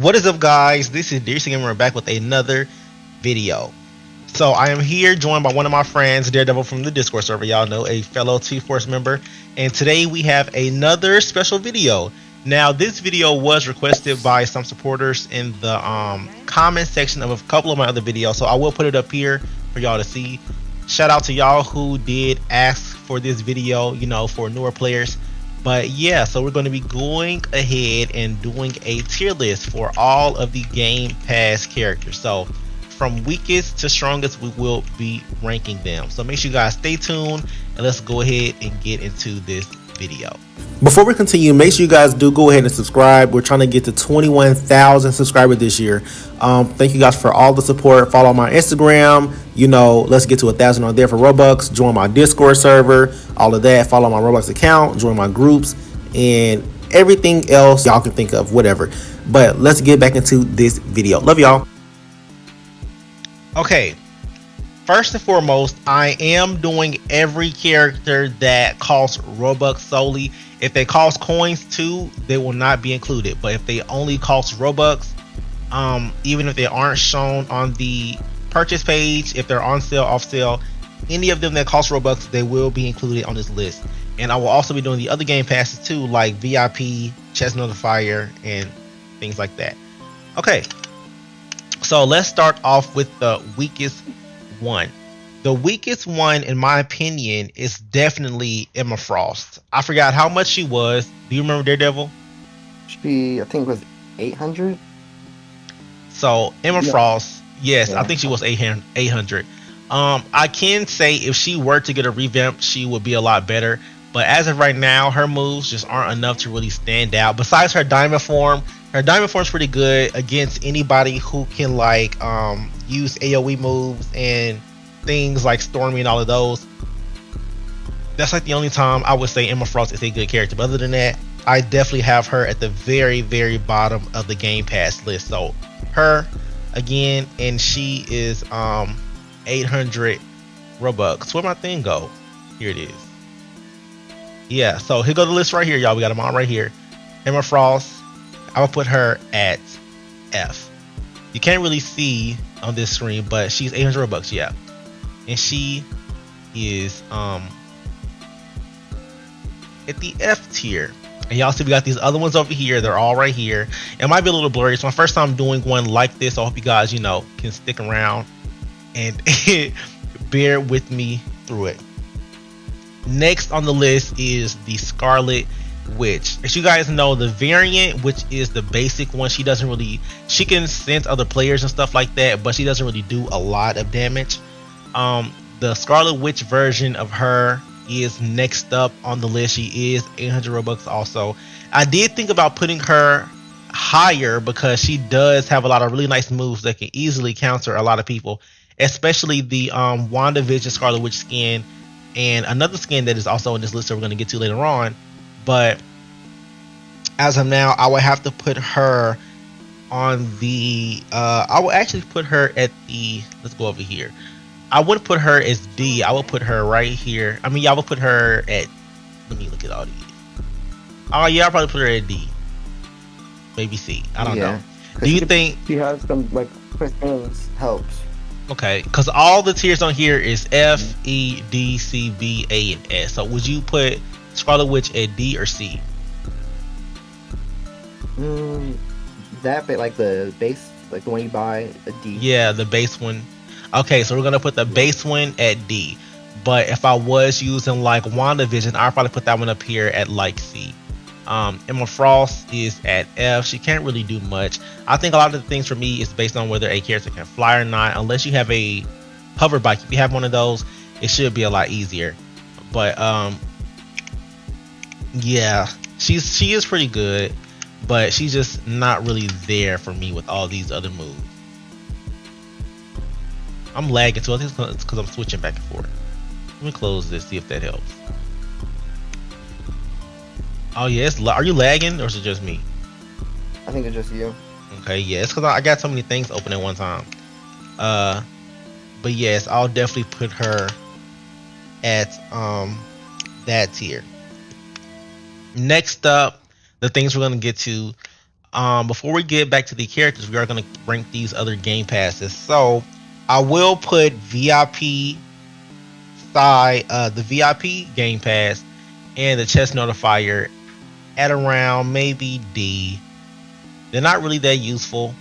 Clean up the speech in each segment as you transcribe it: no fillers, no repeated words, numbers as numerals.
What is up, guys? This is Dear Gamer back with another video. So I am here joined by one of my friends, Daredevil from the Discord server. Y'all know, a fellow T-Force member. And today we have another special video. Now, this video was requested by some supporters in the comment section of a couple of my other videos, so I will put it up here for y'all to see. Shout out to y'all who did ask for this video, you know, for newer players. But yeah, so we're going to be going ahead and doing a tier list for all of the Game Pass characters. So from weakest to strongest, we will be ranking them. So make sure you guys stay tuned and let's go ahead and get into this video. Before we continue, make sure you guys do go ahead and subscribe. We're trying to get to 21,000 subscribers this year. Thank you guys for all the support. Follow my Instagram. You know, let's get to 1,000 on there for Robux. Join my Discord server. All of that. Follow my Roblox account. Join my groups and everything else y'all can think of. Whatever. But let's get back into this video. Love y'all. Okay. First and foremost, I am doing every character that costs Robux solely. If they cost coins too, they will not be included. But if they only cost Robux, even if they aren't shown on the purchase page, if they're on sale, off sale, any of them that cost Robux, they will be included on this list. And I will also be doing the other game passes too, like VIP, Chest Notifier, and things like that. Okay, so let's start off with the weakest one. The weakest one, in my opinion, is definitely Emma Frost. I forgot how much she was. Do you remember Daredevil? Should be, I think it was 800. So Emma Frost, yes, yeah. I think she was 800. I can say if she were to get a revamp, she would be a lot better. But as of right now, her moves just aren't enough to really stand out. Besides her diamond form is pretty good against anybody who can like use AoE moves and things like Stormy and all of those. That's like the only time I would say Emma Frost is a good character. But other than that, I definitely have her at the very, very bottom of the Game Pass list. So her again, and she is 800 Robux. Where'd my thing go? Here it is. Yeah, so here go the list right here, y'all. We got them all right here. Emma Frost, I will put her at F. You can't really see on this screen, but she's 800 Robux, yeah. And she is at the F tier. And y'all see we got these other ones over here. They're all right here. It might be a little blurry. It's my first time doing one like this. So I hope you guys, you know, can stick around and bear with me through it. Next on the list is the Scarlet Witch. As you guys know, the variant, which is the basic one, she can sense other players and stuff like that, but she doesn't really do a lot of damage. The Scarlet Witch version of her is next up on the list. She is 800 Robux also. I did think about putting her higher because she does have a lot of really nice moves that can easily counter a lot of people, especially the WandaVision Scarlet Witch skin and another skin that is also in this list that we're going to get to later on. But as of now, I would have to put her on the I will actually put her at the, let's go over here. I wouldn't put her as D. I would put her right here. I mean, yeah, I would put her at, let me look at all these. Oh yeah, I'll probably put her at D. Maybe C. I don't know. Do you think she has some like crystals helps? Okay, because all the tiers on here is F, E, D, C, B, A, and S. So would you put Scarlet Witch at D or C? That bit, like the base, like the one you buy, a D. Yeah, the base one. Okay, so we're gonna put the base one at D. But if I was using like WandaVision, I'd probably put that one up here at like C. Emma Frost is at F. She can't really do much. I think a lot of the things for me is based on whether a character can fly or not. Unless you have a hover bike, if you have one of those, it should be a lot easier. But yeah, she is pretty good, but she's just not really there for me with all these other moves. I'm lagging too. I think it's because I'm switching back and forth. Let me close this, see if that helps. Oh yeah, are you lagging or is it just me? I think it's just you. Okay, yeah, it's because I got so many things open at one time. But yes, I'll definitely put her at that tier. Next up, the things we're gonna get to. Before we get back to the characters, we are going to rank these other game passes. So I will put VIP side, the VIP game pass and the chest notifier at around maybe D. They're not really that useful.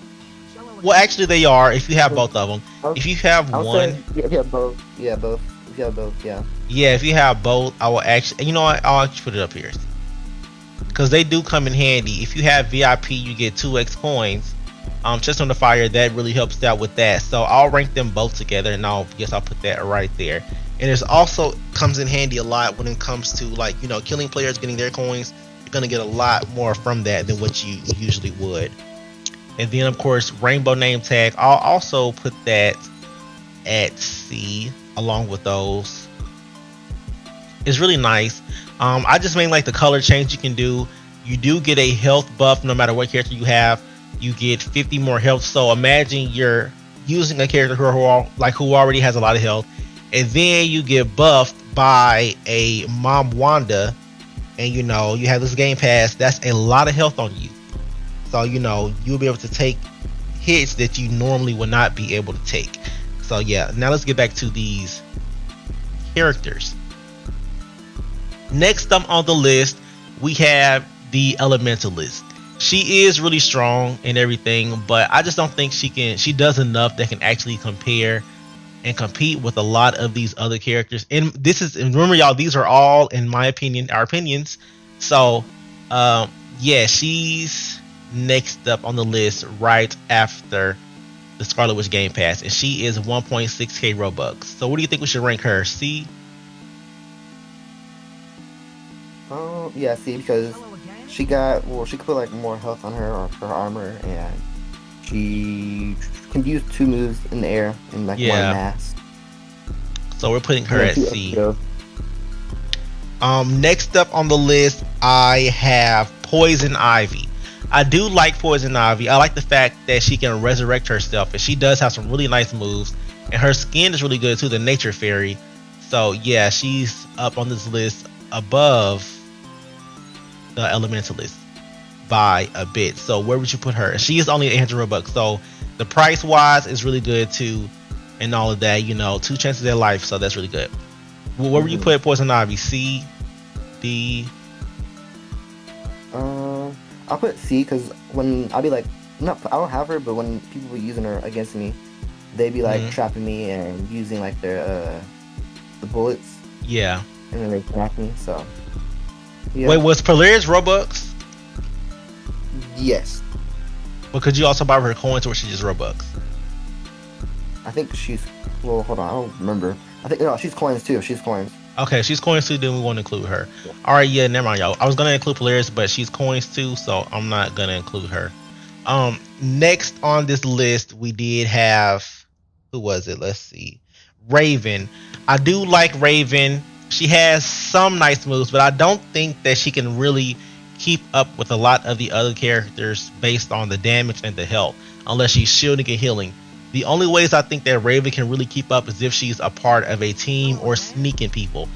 Well, actually, they are if you have both of them. I'll, If you have I'll say one, yeah, yeah, both. Yeah, both. If you have both, yeah. yeah, if you have both, I will actually. You know what? I'll actually put it up here because they do come in handy. If you have VIP, you get 2x coins. Chest on the fire, that really helps out with that. So I'll rank them both together, and I'll put that right there. And it also comes in handy a lot when it comes to like killing players, getting their coins. You're gonna get a lot more from that than what you usually would. And then of course rainbow name tag. I'll also put that at C along with those. It's really nice. I just mean like the color change you can do. You do get a health buff no matter what character you have. You get 50 more health. So imagine you're using a character who already has a lot of health, and then you get buffed by a Mom Wanda, and you have this game pass. That's a lot of health on you. So you'll be able to take hits that you normally would not be able to take. So yeah, now let's get back to these characters. Next up on the list, we have the Elementalist. She is really strong and everything, but I just don't think she does enough that can actually compare and compete with a lot of these other characters. And remember y'all, these are all in my opinion, our opinions. So yeah, she's next up on the list right after the Scarlet Witch Game Pass, and she is 1.6k Robux. So what do you think we should rank her? C? Yeah, see, because she could put like more health on her armor, and she can use 2 moves in the air in like one Yeah. mass. So we're putting her Yeah, at 2 C. extra. Next up on the list, I have Poison Ivy. I do like Poison Ivy. I like the fact that she can resurrect herself, and she does have some really nice moves, and her skin is really good too, the Nature Fairy. So yeah, she's up on this list above the Elementalist by a bit. So where would you put her? She is only 800 Robux, so the price wise is really good too, and all of that. 2 chances at life, so that's really good. Where would you put Poison Ivy? C, D? I'll put C, because when I'll be like, I don't have her, but when people were using her against me, they'd be like trapping me and using like their the bullets, Yeah. and then they trap me. So yeah. Wait, was Polaris Robux? Yes, But could you also buy her coins, or was she just Robux? I think she's. Well, hold on, I don't remember. I think no, she's coins too. She's coins. Okay, she's coins too, then we want to include her. Yeah. Alright, yeah, never mind, y'all. I was gonna include Polaris, but she's coins too, so I'm not gonna include her. Next on this list, we did have, who was it? Let's see. Raven. I do like Raven. She has some nice moves, but I don't think that she can really keep up with a lot of the other characters based on the damage and the health, unless she's shielding and healing. The only ways I think that Raven can really keep up is if she's a part of a team or sneaking people.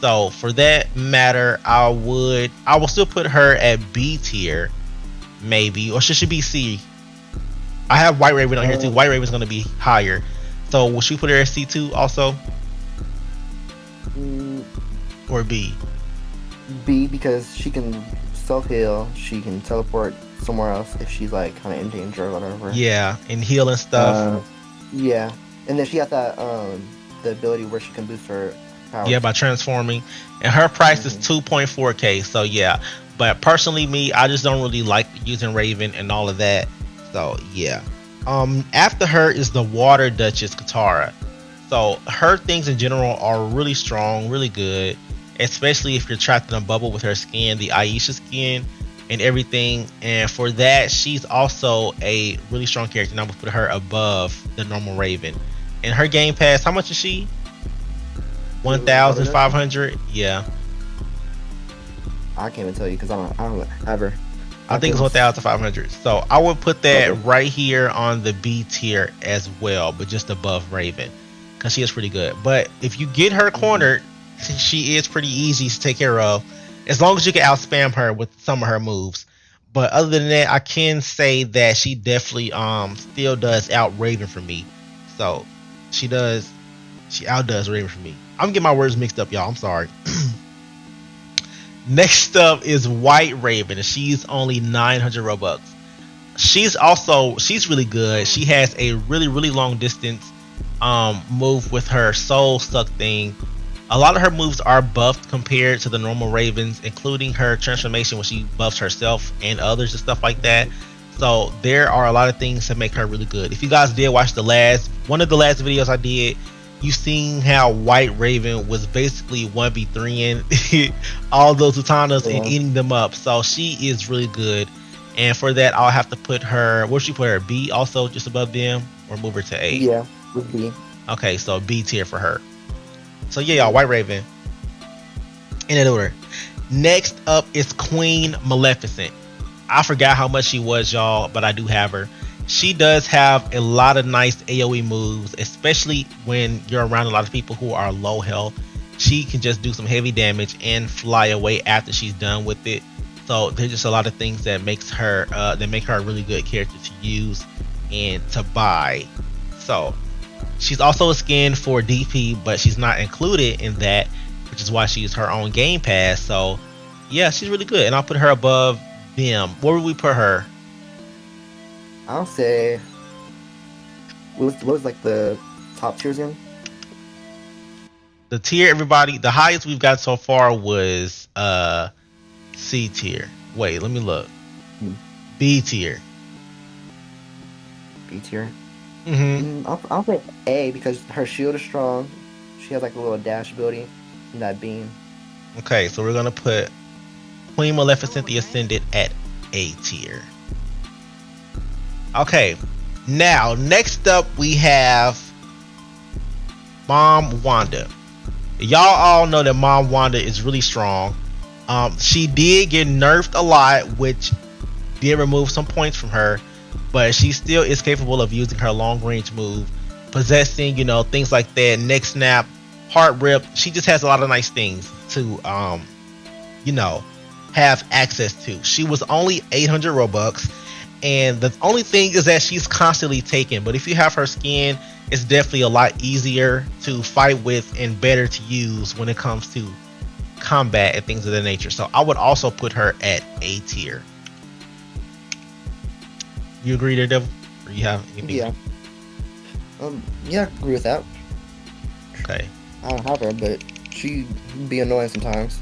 So for that matter, I will still put her at B tier, maybe, or should she be C? I have White Raven on here too. White Raven's gonna be higher. So will she put her at C2 also, Mm, or B? B, because she can self heal. She can teleport somewhere else if she's like kind of in danger or whatever. Yeah, and heal and stuff. Yeah, and then she has that the ability where she can boost her powers. Yeah, by transforming, and her price is 2.4k. So yeah, but personally, me, I just don't really like using Raven and all of that. So yeah. After her is the Water Duchess Katara. So her things in general are really strong, really good, especially if you're trapped in a bubble with her skin, the Aisha skin, and everything. And for that, she's also a really strong character, and I'm gonna put her above the normal Raven. And her game pass, how much is she? 1,500. Yeah, I can't even tell you because I don't have her. I think it's 1,500. So I would put that right here on the B tier as well, but just above Raven, because she is pretty good. But if you get her cornered, she is pretty easy to take care of, as long as you can outspam her with some of her moves. But other than that, I can say that she definitely still does out Raven for me. So she does she outdoes Raven for me. I'm getting my words mixed up, y'all. I'm sorry. Next up is White Raven, and she's only 900 Robux. She's really good. She has a really long distance move with her soul suck thing. A lot of her moves are buffed compared to the normal Ravens, including her transformation when she buffs herself and others and stuff like that. So there are a lot of things that make her really good. If you guys did watch the last one of the last videos I did, you seen how White Raven was basically 1v3ing all those Utanas and Yeah. eating them up. So she is really good. And for that, I'll have to put her. Where should she put her? B also just above them, or move her to A. Yeah. Would be. Okay, so B tier for her. So yeah, y'all, Yeah. White Raven in that order. Next up is Queen Maleficent. I forgot how much she was, y'all, but I do have her. She does have a lot of nice AoE moves, especially when you're around a lot of people who are low health. She can just do some heavy damage and fly away after she's done with it. So there's just a lot of things that make her a really good character to use and to buy. So she's also a skin for DP, but she's not included in that, which is why she's her own Game Pass. So yeah, she's really good, and I'll put her above them. Where would we put her? I'll say. What was like the top tiers in? The tier, everybody, the highest we've got so far was C tier. Wait, let me look. Hmm. B tier. B tier. Mm-hmm. I'll say A because her shield is strong. She has like a little dash ability in that beam. Okay, so we're gonna put Queen Maleficent the Ascended at A tier. Okay, now next up we have Mom Wanda. Y'all all know that Mom Wanda is really strong. She did get nerfed a lot, which did remove some points from her, but she still is capable of using her long range move, possessing, things like that, neck snap, heart rip. She just has a lot of nice things to, you know, have access to. She was only 800 Robux, and the only thing is that she's constantly taken. But if you have her skin, it's definitely a lot easier to fight with and better to use when it comes to combat and things of that nature. So I would also put her at A tier. You agree there, Devil? Or you have anything? Yeah. Yeah, I agree with that. Okay. I don't have her, but she be annoying sometimes.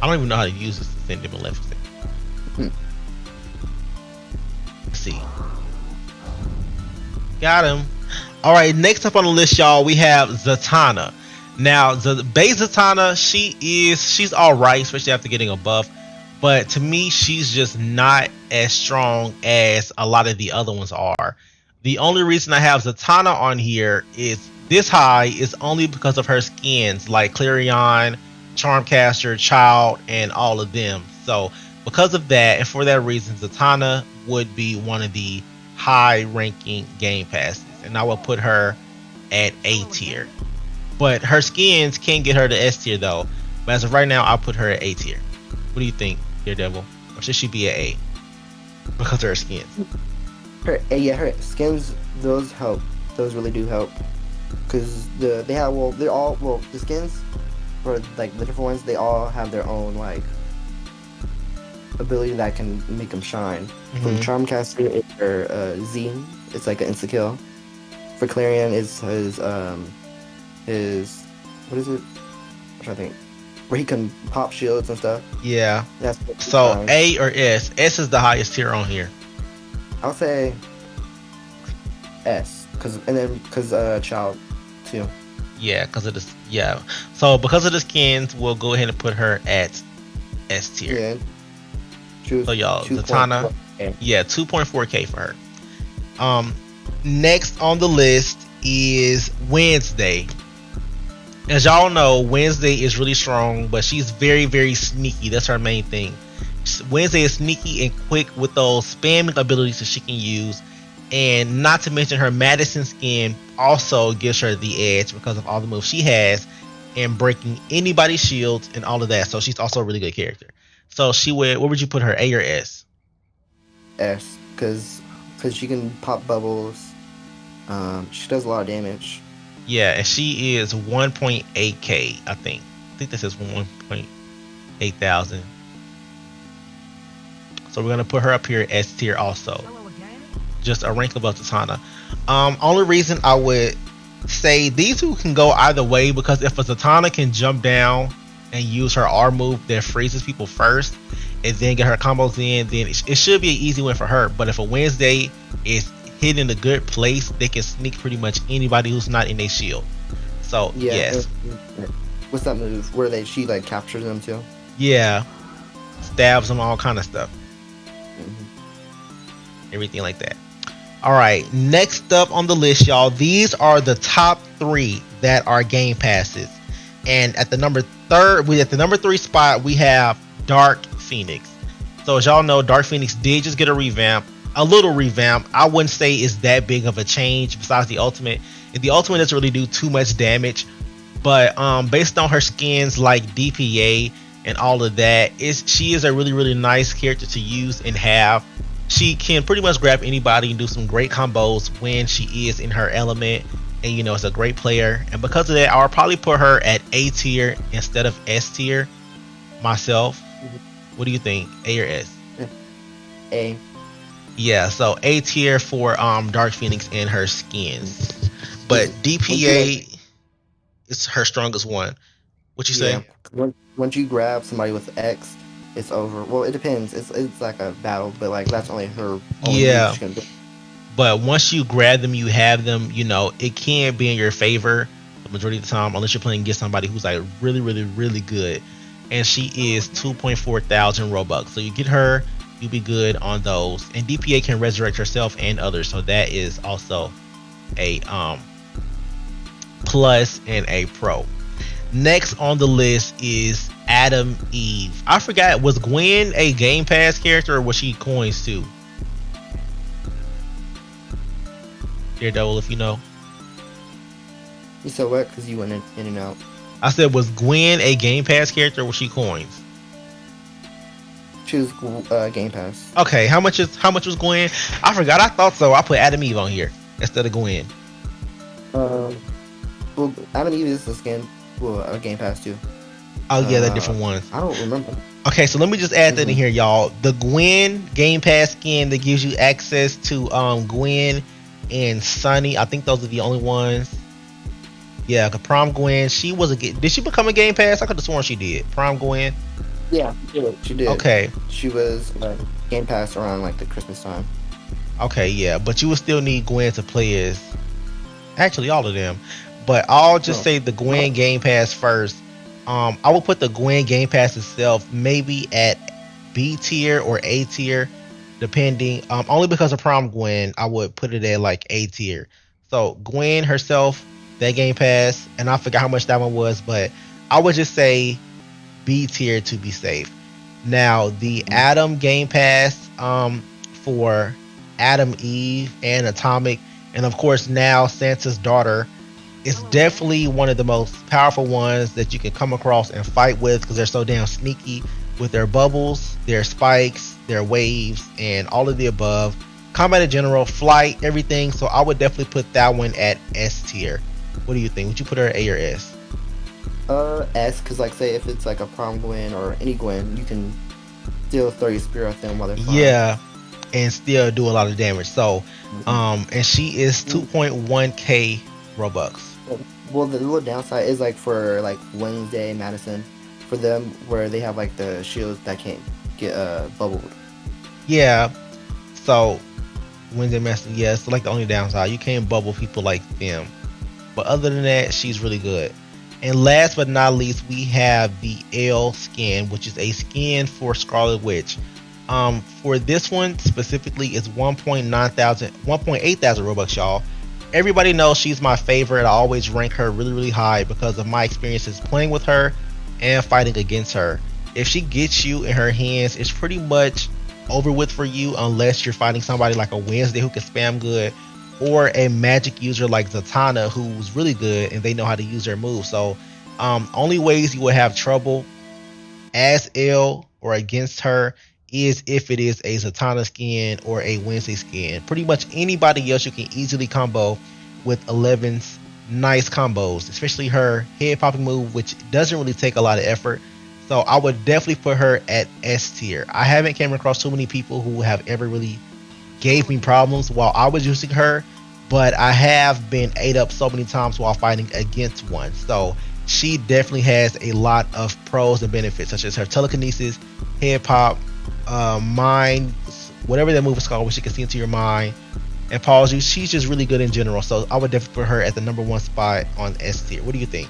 I don't even know how to use this Ascended Maleficent. Hmm. Let's see. Got him. All right, next up on the list, y'all, we have Zatanna. Now, the base Zatanna, she's all right, especially after getting a buff. But to me, she's just not as strong as a lot of the other ones are. The only reason I have Zatanna on here is this high is only because of her skins, like Clarion, Charmcaster, Child, and all of them. So because of that, and for that reason, Zatanna would be one of the high-ranking game passes, and I will put her at A tier. But her skins can get her to S tier though. But as of right now, I'll put her at A tier. What do you think, Daredevil? Or should she be at A because of her skins? Her skins, those help. Those really do help. Cause they're all the skins for like the different ones, they all have their own like ability that can make them shine. For Mm-hmm. Charmcaster, it's her Z. It's like an insta kill. For Clarion, is his what is it? I'm trying to think. Where he can pop shields and stuff. Yeah. That's So shine. A or S? S is the highest tier on here. I'll say S, because child too. Yeah, because of this. Yeah. So because of the skins, we'll go ahead and put her at S tier. Yeah. Choose So y'all, 2. Zatanna, yeah, 2.4K for her. Next on the list is Wednesday. As y'all know, Wednesday is really strong, but she's very sneaky. That's her main thing. Wednesday is sneaky and quick with those spamming abilities that she can use, and not to mention her Madison skin also gives her the edge because of all the moves she has and breaking anybody's shields and all of that. So she's also a really good character. So she would. Where would you put her? A or S? S, because she can pop bubbles. She does a lot of damage. Yeah, and she is 1.8k. I think this is 1.8 thousand. So we're gonna put her up here S tier also, just a rank above Zatanna. Only reason I would say these two can go either way because if a Zatanna can jump down and use her R move that freezes people first and then get her combos in, then it should be an easy win for her. But if a Wednesday is hidden in a good place, they can sneak pretty much anybody who's not in their shield. So Yeah. yes, What's that move where she like captures them too? yeah, stabs them, all kind of stuff, Hmm. everything like that. All right, next up on the list, y'all. These are the top 3 that are game passes, and at the number 3 spot we have Dark Phoenix. So as y'all know, Dark Phoenix did just get a little revamp. I wouldn't say it's that big of a change besides the ultimate. The ultimate doesn't really do too much damage, but based on her skins like DPA and all of that, she is a really really nice character to use and have. She can pretty much grab anybody and do some great combos when she is in her element, and it's a great player. And because of that, I'll probably put her at A tier instead of S tier myself. What do you think, A or S? A. Yeah, so A tier for Dark Phoenix and her skins, but Once you DPA is her strongest one. What you yeah, say? once you grab somebody with X, it's over. Well, it depends. It's like a battle, but like that's only her only move Yeah, she can do. but once you grab them, you have them. It can be in your favor the majority of the time, unless you're playing against somebody who's like really, really, really good. And she is 2.4 thousand Robux. So you get her, you'll be good on those. And DPA can resurrect herself and others, so that is also a plus and a pro. Next on the list is Adam Eve. I forgot, was Gwen a Game Pass character or was she coins too? Daredevil, if you know. You said what? Because you went in and out. I said, was Gwen a Game Pass character or was she coins? Choose Game Pass. Okay, how much was Gwen? I forgot. I thought so. I put Adam Eve on here instead of Gwen. Well, Adam Eve is the skin. Well, Game Pass too. Oh yeah, they're different ones. I don't remember. Okay, so let me just add that in here, y'all. The Gwen Game Pass skin that gives you access to Gwen and Sunny. I think those are the only ones. Yeah, the Prom Gwen. Did she become a Game Pass? I could have sworn she did. Prom Gwen. Yeah, she did. Okay. She was Game Pass around like the Christmas time. Okay, yeah, but you would still need Gwen to play as actually all of them. But I'll just say the Gwen Game Pass first. I will put the Gwen Game Pass itself maybe at B tier or A tier, depending. Only because of Prom Gwen, I would put it at like A tier. So Gwen herself, that Game Pass, and I forgot how much that one was, but I would just say B tier to be safe. Now the Adam Game Pass for Adam Eve and Atomic, and of course now Santa's daughter, is definitely one of the most powerful ones that you can come across and fight with because they're so damn sneaky with their bubbles, their spikes, their waves, and all of the above. Combat in general, flight, everything. So I would definitely put that one at S tier. What do you think? Would you put her at A or S? S, because like say if it's like a Prom Gwen or any Gwen, you can still throw your spear at them while they're flying. Yeah, and still do a lot of damage. So, and she is 2.1k Robux. Well, the little downside is like for like Wednesday, Madison, for them where they have like the shields that can't get bubbled. Yeah. So Wednesday, Madison, yeah, it's like the only downside. You can't bubble people like them. But other than that, she's really good. And last but not least, we have the L skin, which is a skin for Scarlet Witch. For this one specifically, it's 1.8 thousand Robux, y'all. Everybody knows she's my favorite. I always rank her really, really high because of my experiences playing with her and fighting against her. If she gets you in her hands, it's pretty much over with for you unless you're fighting somebody like a Wednesday who can spam good, or a magic user like Zatanna who's really good and they know how to use their moves. So only ways you would have trouble as L or against her is if it is a Zatanna skin or a Wednesday skin. Pretty much anybody else you can easily combo with 11's nice combos, especially her head popping move, which doesn't really take a lot of effort. So I would definitely put her at S tier. I haven't came across too many people who have ever really gave me problems while I was using her, but I have been ate up so many times while fighting against one. So she definitely has a lot of pros and benefits, such as her telekinesis, head pop, mind, whatever that move is called, which she can see into your mind and pause you. She's just really good in general. So I would definitely put her at the #1 spot on S tier. What do you think?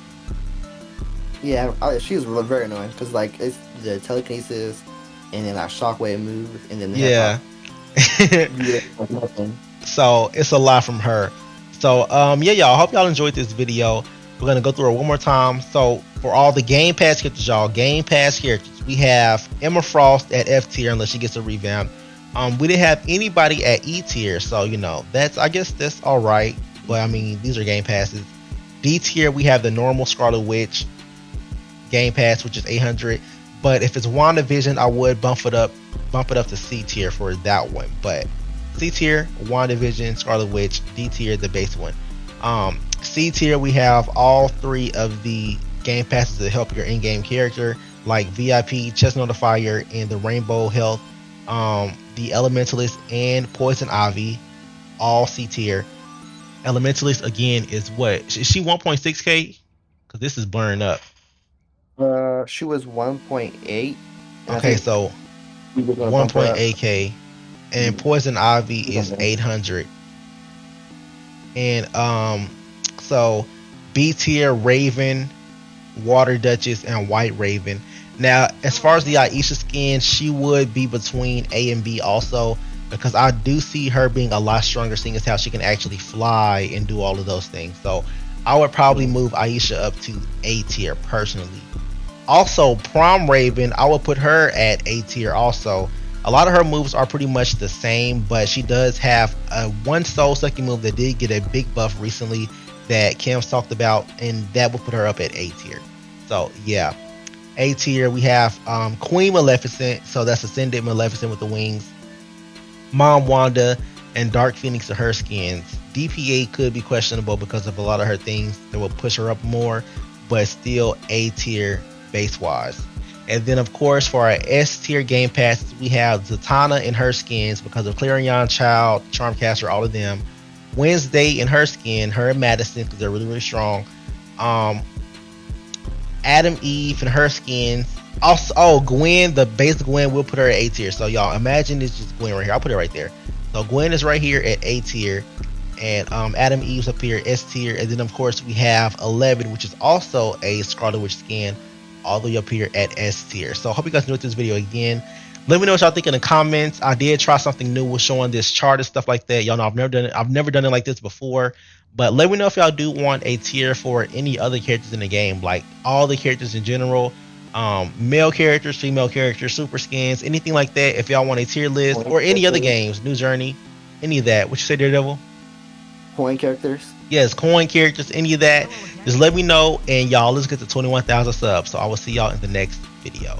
Yeah, she was very annoying because like it's the telekinesis, and then that shockwave move, and then the hip Yeah. hop. Yeah, like nothing. So it's a lot from her. So yeah, y'all. Hope y'all enjoyed this video. We're gonna go through it one more time. So for all the Game Pass characters, y'all, Game Pass characters, we have Emma Frost at F tier unless she gets a revamp. We didn't have anybody at E tier, so you know that's, I guess that's all right. But I mean, these are Game Passes. D tier, we have the normal Scarlet Witch Game Pass, which is 800. But if it's WandaVision, I would bump it up to C tier for that one. But C tier, WandaVision, Scarlet Witch. D tier, the base one. C tier, we have all three of the Game Passes to help your in-game character, like VIP, Chest Notifier, and the Rainbow Health, the Elementalist, and Poison Ivy, all C tier. Elementalist again is what? Is she 1.6k? Because this is blurring up. She was 1.8, and I Okay, think so we were gonna bump her up. 1.8k, and Poison Ivy is 800. And so B tier Raven, Water Duchess, and White Raven. Now, as far as the Aisha skin, she would be between A and B also, because I do see her being a lot stronger, seeing as how she can actually fly and do all of those things. So I would probably move Aisha up to A tier personally. Also, Prom Raven, I would put her at A tier also. A lot of her moves are pretty much the same, but she does have a one soul sucking move that did get a big buff recently that Kim's talked about, and that would put her up at A tier. So yeah, A tier, we have Queen Maleficent, so that's Ascended Maleficent with the wings. Mom Wanda and Dark Phoenix are her skins. DPA could be questionable because of a lot of her things that will push her up more, but still A tier base wise. And then of course for our S tier game passes, we have Zatanna in her skins because of Clarion Child, Charmcaster, all of them. Wednesday in her skin, her and Madison because they're really, really strong. Adam Eve in her skins. Also, oh, Gwen, the base Gwen, we'll put her at A tier. So y'all imagine it's just Gwen right here. I'll put it right there. So Gwen is right here at A tier, and Adam Eve's up here S tier, and then of course we have 11, which is also a Scarlet Witch skin, all the way up here at S tier. So I hope you guys enjoyed this video again. Let me know what y'all think in the comments. I did try something new with showing this chart and stuff like that. Y'all know I've never done it. I've never done it like this before. But let me know if y'all do want a tier for any other characters in the game, like all the characters in general, male characters, female characters, super skins, anything like that. If y'all want a tier list or any other games, New Journey, any of that. What you say, Daredevil? Coin characters. Yes, coin characters, any of that. Just let me know, and y'all, let's get to 21,000 subs. So I will see y'all in the next video.